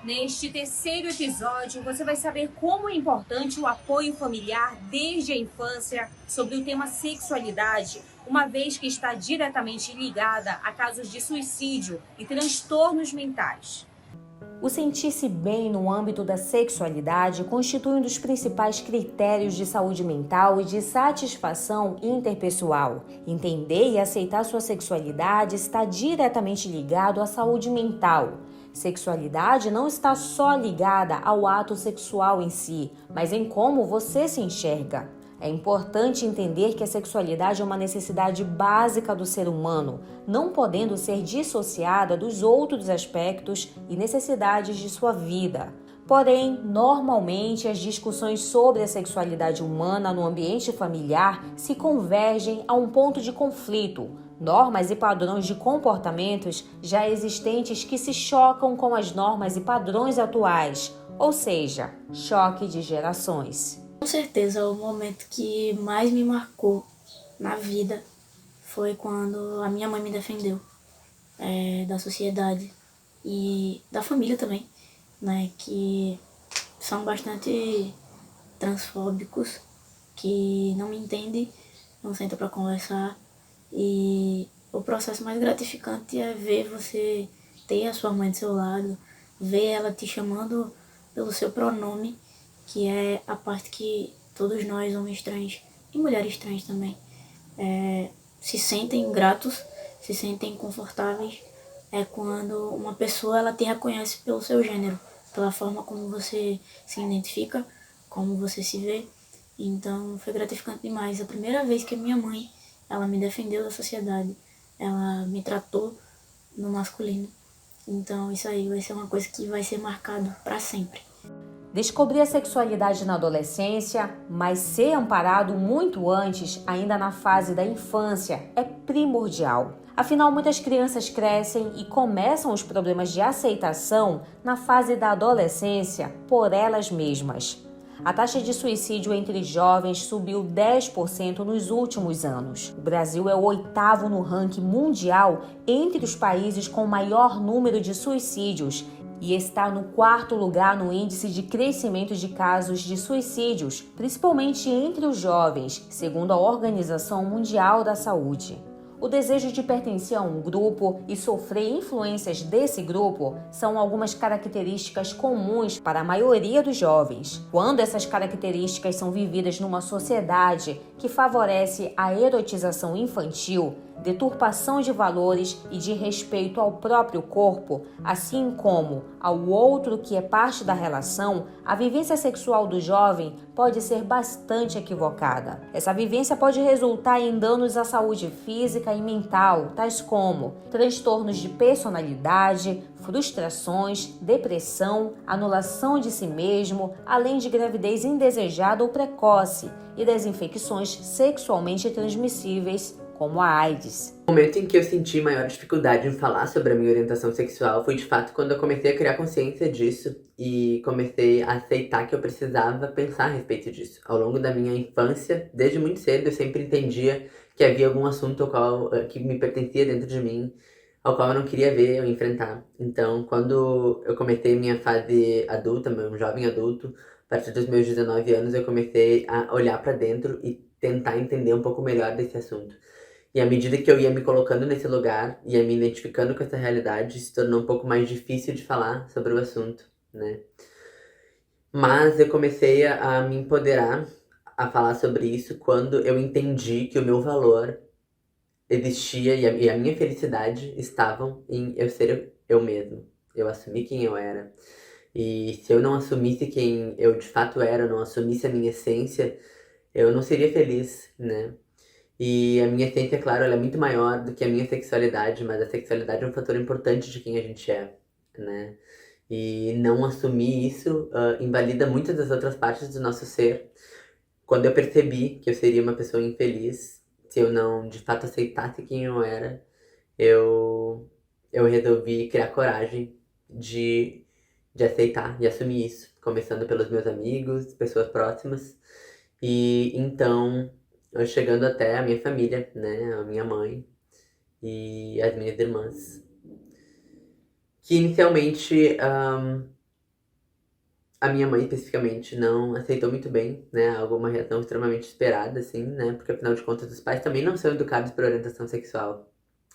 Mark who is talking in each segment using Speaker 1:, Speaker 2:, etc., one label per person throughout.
Speaker 1: Neste terceiro episódio, você vai saber como é importante o apoio familiar desde a infância sobre o tema sexualidade, uma vez que está diretamente ligada a casos de suicídio e transtornos mentais. O sentir-se bem no âmbito da sexualidade constitui um dos principais critérios de saúde mental e de satisfação interpessoal. Entender e aceitar sua sexualidade está diretamente ligado à saúde mental. Sexualidade não está só ligada ao ato sexual em si, mas em como você se enxerga. É importante entender que a sexualidade é uma necessidade básica do ser humano, não podendo ser dissociada dos outros aspectos e necessidades de sua vida. Porém, normalmente as discussões sobre a sexualidade humana no ambiente familiar se convergem a um ponto de conflito. Normas e padrões de comportamentos já existentes que se chocam com as normas e padrões atuais, ou seja, choque de gerações.
Speaker 2: Com certeza, o momento que mais me marcou na vida foi quando a minha mãe me defendeu da sociedade e da família também, né, que são bastante transfóbicos, que não me entendem, não sentam para conversar. E o processo mais gratificante é ver você ter a sua mãe do seu lado, ver ela te chamando pelo seu pronome, que é a parte que todos nós, homens trans e mulheres trans também, se sentem gratos, se sentem confortáveis, é quando uma pessoa ela te reconhece pelo seu gênero, pela forma como você se identifica, como você se vê. Então foi gratificante demais. A primeira vez que a minha mãe ela me defendeu da sociedade, ela me tratou no masculino. Então isso aí vai ser uma coisa que vai ser marcado para sempre.
Speaker 1: Descobrir a sexualidade na adolescência, mas ser amparado muito antes, ainda na fase da infância, é primordial. Afinal, muitas crianças crescem e começam os problemas de aceitação na fase da adolescência por elas mesmas. A taxa de suicídio entre jovens subiu 10% nos últimos anos. O Brasil é o 8º no ranking mundial entre os países com maior número de suicídios e está no 4º lugar no índice de crescimento de casos de suicídios, principalmente entre os jovens, segundo a Organização Mundial da Saúde. O desejo de pertencer a um grupo e sofrer influências desse grupo são algumas características comuns para a maioria dos jovens. Quando essas características são vividas numa sociedade que favorece a erotização infantil, deturpação de valores e de respeito ao próprio corpo, assim como ao outro que é parte da relação, a vivência sexual do jovem pode ser bastante equivocada. Essa vivência pode resultar em danos à saúde física e mental, tais como transtornos de personalidade, frustrações, depressão, anulação de si mesmo, além de gravidez indesejada ou precoce e das infecções sexualmente transmissíveis, como a AIDS.
Speaker 3: O momento em que eu senti maior dificuldade em falar sobre a minha orientação sexual foi de fato quando eu comecei a criar consciência disso e comecei a aceitar que eu precisava pensar a respeito disso. Ao longo da minha infância, desde muito cedo, eu sempre entendia que havia algum assunto que me pertencia dentro de mim, ao qual eu não queria ver ou enfrentar. Então, quando eu comecei minha fase adulta, meu jovem adulto, a partir dos meus 19 anos, eu comecei a olhar para dentro e tentar entender um pouco melhor desse assunto. E à medida que eu ia me colocando nesse lugar, ia me identificando com essa realidade, se tornou um pouco mais difícil de falar sobre o assunto, né? Mas eu comecei a me empoderar, a falar sobre isso, quando eu entendi que o meu valor existia e a minha felicidade estavam em eu ser eu mesmo. Eu assumi quem eu era. E se eu não assumisse quem eu de fato era, não assumisse a minha essência, eu não seria feliz, né? E a minha essência, claro, ela é muito maior do que a minha sexualidade, mas a sexualidade é um fator importante de quem a gente é, né? E não assumir isso invalida muitas das outras partes do nosso ser. Quando eu percebi que eu seria uma pessoa infeliz, se eu não de fato aceitasse quem eu era, eu resolvi criar coragem de aceitar e assumir isso, começando pelos meus amigos, pessoas próximas. E então chegando até a minha família, né, a minha mãe e as minhas irmãs, que inicialmente A minha mãe, especificamente, não aceitou muito bem, né? Alguma reação extremamente esperada, assim, né? Porque, afinal de contas, os pais também não são educados para orientação sexual,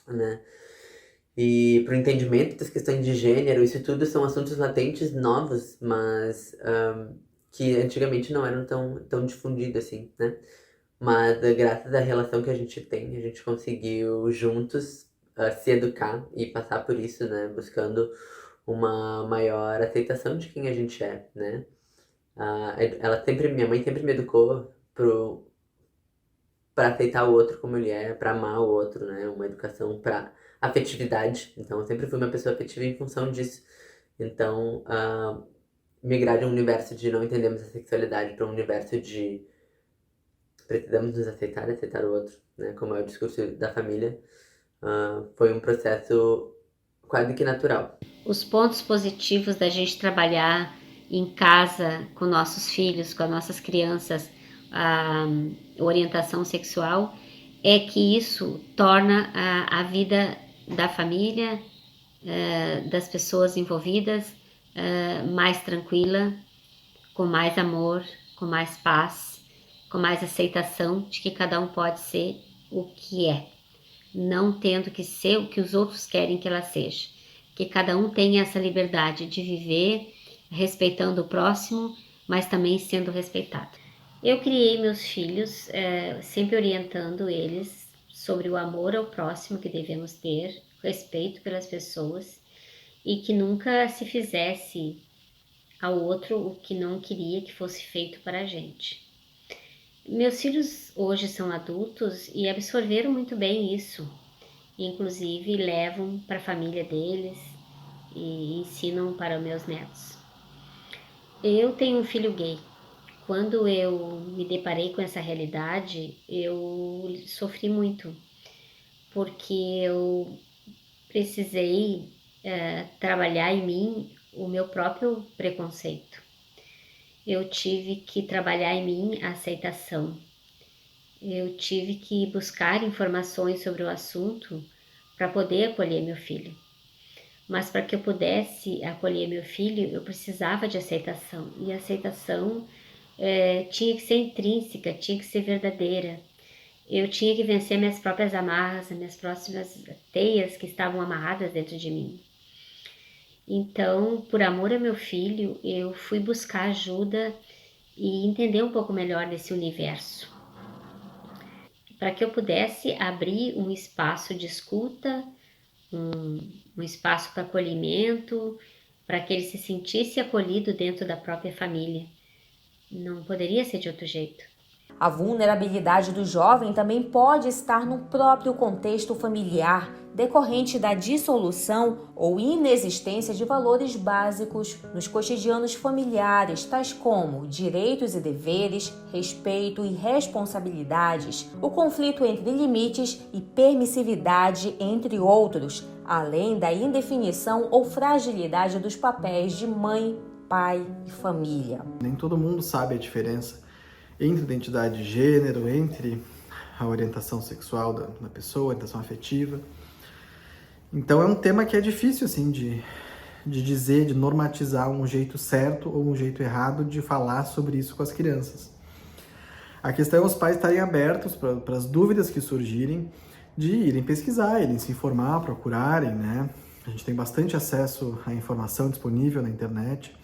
Speaker 3: né? E para o entendimento das questões de gênero, isso tudo são assuntos latentes novos, mas que antigamente não eram tão difundidos assim, né? Mas graças à relação que a gente tem, a gente conseguiu juntos se educar e passar por isso, né? Buscando uma maior aceitação de quem a gente é, né? Minha mãe sempre me educou para aceitar o outro como ele é, para amar o outro, né? Uma educação para afetividade. Então, eu sempre fui uma pessoa afetiva em função disso. Então, migrar de um universo de não entendemos a sexualidade para um universo de precisamos nos aceitar e aceitar o outro, né? Como é o discurso da família, foi um processo quase que natural.
Speaker 4: Os pontos positivos da gente trabalhar em casa com nossos filhos, com as nossas crianças, a orientação sexual, é que isso torna a vida da família, das pessoas envolvidas, mais tranquila, com mais amor, com mais paz, com mais aceitação de que cada um pode ser o que é, não tendo que ser o que os outros querem que ela seja. Que cada um tenha essa liberdade de viver respeitando o próximo, mas também sendo respeitado. Eu criei meus filhos sempre orientando eles sobre o amor ao próximo que devemos ter, respeito pelas pessoas e que nunca se fizesse ao outro o que não queria que fosse feito para a gente. Meus filhos hoje são adultos e absorveram muito bem isso. Inclusive levam para a família deles e ensinam para meus netos. Eu tenho um filho gay. Quando eu me deparei com essa realidade, eu sofri muito, porque eu precisei trabalhar em mim o meu próprio preconceito. Eu tive que trabalhar em mim a aceitação. Eu tive que buscar informações sobre o assunto para poder acolher meu filho. Mas para que eu pudesse acolher meu filho, eu precisava de aceitação. E a aceitação tinha que ser intrínseca, tinha que ser verdadeira. Eu tinha que vencer minhas próprias amarras, minhas próximas teias que estavam amarradas dentro de mim. Então, por amor a meu filho, eu fui buscar ajuda e entender um pouco melhor desse universo, para que eu pudesse abrir um espaço de escuta, um espaço para acolhimento, para que ele se sentisse acolhido dentro da própria família. Não poderia ser de outro jeito.
Speaker 1: A vulnerabilidade do jovem também pode estar no próprio contexto familiar, decorrente da dissolução ou inexistência de valores básicos nos cotidianos familiares, tais como direitos e deveres, respeito e responsabilidades, o conflito entre limites e permissividade, entre outros, além da indefinição ou fragilidade dos papéis de mãe, pai e família.
Speaker 5: Nem todo mundo sabe a diferença entre identidade de gênero, entre a orientação sexual da pessoa, a orientação afetiva. Então é um tema que é difícil assim de dizer, de normatizar um jeito certo ou um jeito errado de falar sobre isso com as crianças. A questão é os pais estarem abertos para as dúvidas que surgirem, de irem pesquisar, irem se informar, procurarem, né? A gente tem bastante acesso à informação disponível na internet,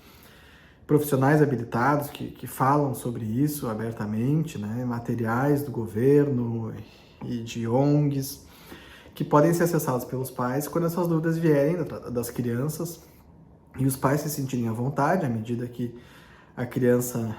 Speaker 5: profissionais habilitados que falam sobre isso abertamente, né? Materiais do governo e de ONGs, que podem ser acessados pelos pais quando essas dúvidas vierem das crianças e os pais se sentirem à vontade à medida que a criança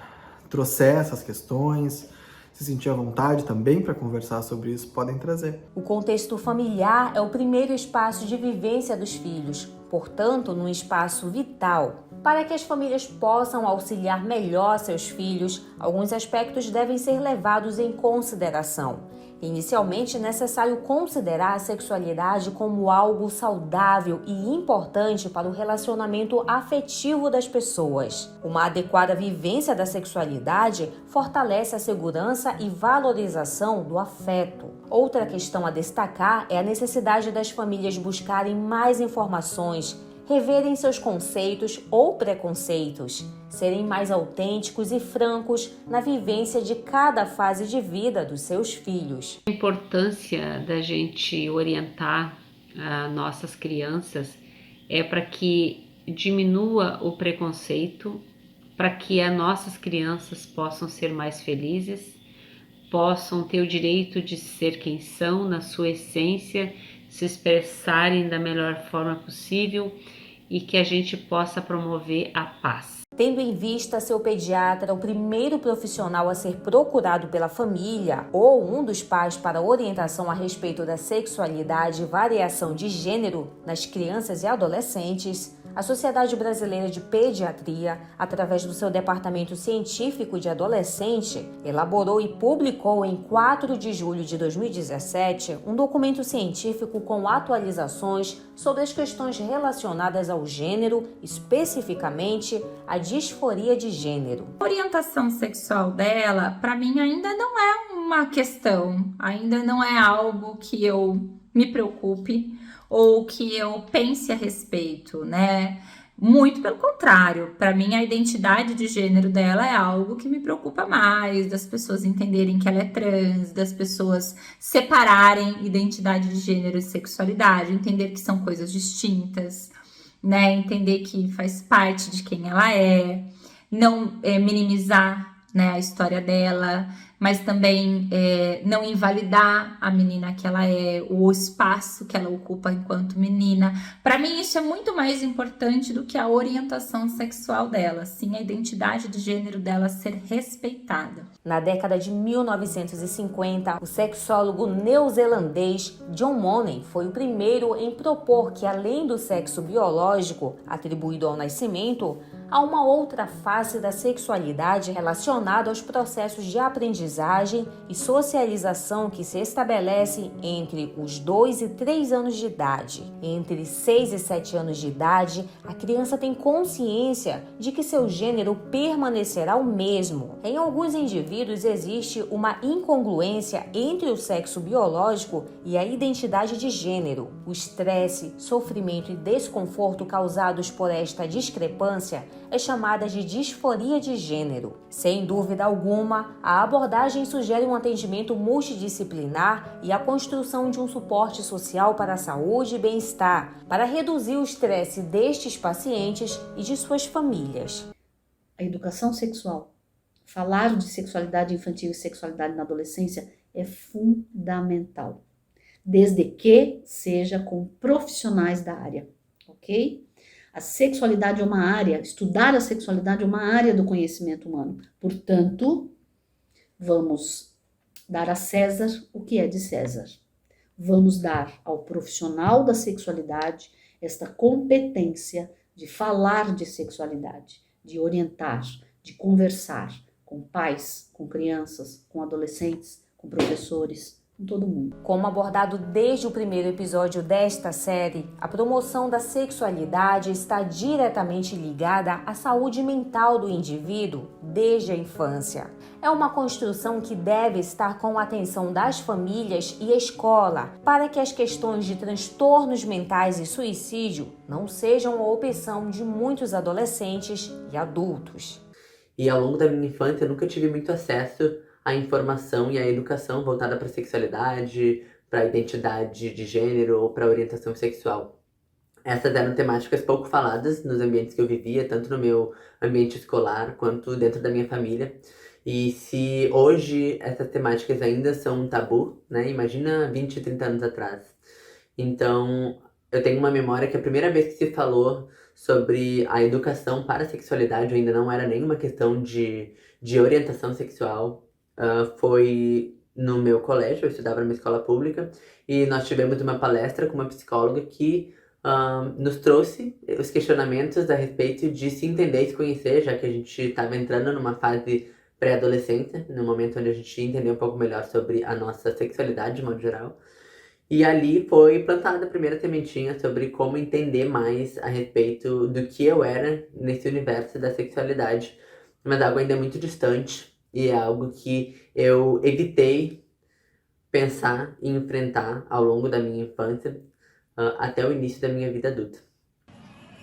Speaker 5: trouxer essas questões, se sentir à vontade também para conversar sobre isso, podem trazer.
Speaker 1: O contexto familiar é o primeiro espaço de vivência dos filhos, portanto, num espaço vital. Para que as famílias possam auxiliar melhor seus filhos, alguns aspectos devem ser levados em consideração. Inicialmente, é necessário considerar a sexualidade como algo saudável e importante para o relacionamento afetivo das pessoas. Uma adequada vivência da sexualidade fortalece a segurança e valorização do afeto. Outra questão a destacar é a necessidade das famílias buscarem mais informações, reverem seus conceitos ou preconceitos, serem mais autênticos e francos na vivência de cada fase de vida dos seus filhos.
Speaker 4: A importância da gente orientar nossas crianças é para que diminua o preconceito, para que as nossas crianças possam ser mais felizes, possam ter o direito de ser quem são na sua essência, se expressarem da melhor forma possível e que a gente possa promover a paz.
Speaker 1: Tendo em vista ser o pediatra o primeiro profissional a ser procurado pela família ou um dos pais para orientação a respeito da sexualidade e variação de gênero nas crianças e adolescentes, a Sociedade Brasileira de Pediatria, através do seu Departamento Científico de Adolescente, elaborou e publicou em 4 de julho de 2017 um documento científico com atualizações sobre as questões relacionadas ao gênero, especificamente a disforia de gênero.
Speaker 6: A orientação sexual dela, para mim, ainda não é uma questão, ainda não é algo que eu me preocupe ou que eu pense a respeito, né? Muito pelo contrário, para mim a identidade de gênero dela é algo que me preocupa mais, das pessoas entenderem que ela é trans, das pessoas separarem identidade de gênero e sexualidade, entender que são coisas distintas, né? Entender que faz parte de quem ela é, não minimizar, né, a história dela, mas também não invalidar a menina que ela é, o espaço que ela ocupa enquanto menina. Para mim isso é muito mais importante do que a orientação sexual dela, sim, a identidade de gênero dela ser respeitada.
Speaker 1: Na década de 1950, o sexólogo neozelandês John Money foi o primeiro em propor que, além do sexo biológico atribuído ao nascimento, há uma outra face da sexualidade relacionada aos processos de aprendizagem e socialização que se estabelece entre os 2 e 3 anos de idade. Entre 6 e 7 anos de idade, a criança tem consciência de que seu gênero permanecerá o mesmo. Em alguns indivíduos existe uma incongruência entre o sexo biológico e a identidade de gênero. O estresse, sofrimento e desconforto causados por esta discrepância é chamada de disforia de gênero. Sem dúvida alguma, a abordagem sugere um atendimento multidisciplinar e a construção de um suporte social para a saúde e bem-estar, para reduzir o estresse destes pacientes e de suas famílias.
Speaker 7: A educação sexual, falar de sexualidade infantil e sexualidade na adolescência é fundamental, desde que seja com profissionais da área, ok? A sexualidade é uma área, estudar a sexualidade é uma área do conhecimento humano. Portanto, vamos dar a César o que é de César. Vamos dar ao profissional da sexualidade esta competência de falar de sexualidade, de orientar, de conversar com pais, com crianças, com adolescentes, com professores, com todo mundo.
Speaker 1: Como abordado desde o primeiro episódio desta série, a promoção da sexualidade está diretamente ligada à saúde mental do indivíduo desde a infância. É uma construção que deve estar com a atenção das famílias e escola, para que as questões de transtornos mentais e suicídio não sejam a opção de muitos adolescentes e adultos.
Speaker 3: E ao longo da minha infância eu nunca tive muito acesso à informação e à educação voltada para a sexualidade, para a identidade de gênero ou para a orientação sexual. Essas eram temáticas pouco faladas nos ambientes que eu vivia, tanto no meu ambiente escolar quanto dentro da minha família. E se hoje essas temáticas ainda são um tabu, né? Imagina 20, 30 anos atrás. Então, eu tenho uma memória que a primeira vez que se falou sobre a educação para a sexualidade ainda não era nenhuma questão de orientação sexual. Foi no meu colégio, eu estudava numa escola pública, e nós tivemos uma palestra com uma psicóloga que nos trouxe os questionamentos a respeito de se entender e se conhecer, já que a gente estava entrando numa fase pré-adolescência, no momento onde a gente entendeu um pouco melhor sobre a nossa sexualidade de modo geral. E ali foi plantada a primeira sementinha sobre como entender mais a respeito do que eu era nesse universo da sexualidade, mas algo ainda muito distante. E é algo que eu evitei pensar e enfrentar ao longo da minha infância, até o início da minha vida adulta.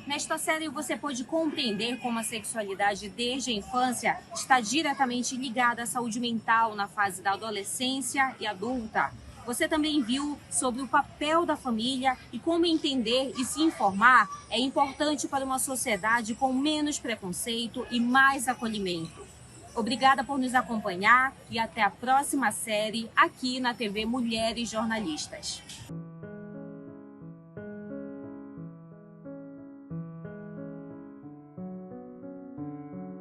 Speaker 1: Nesta série você pode compreender como a sexualidade desde a infância está diretamente ligada à saúde mental na fase da adolescência e adulta. Você também viu sobre o papel da família e como entender e se informar é importante para uma sociedade com menos preconceito e mais acolhimento. Obrigada por nos acompanhar e até a próxima série aqui na TV Mulheres Jornalistas.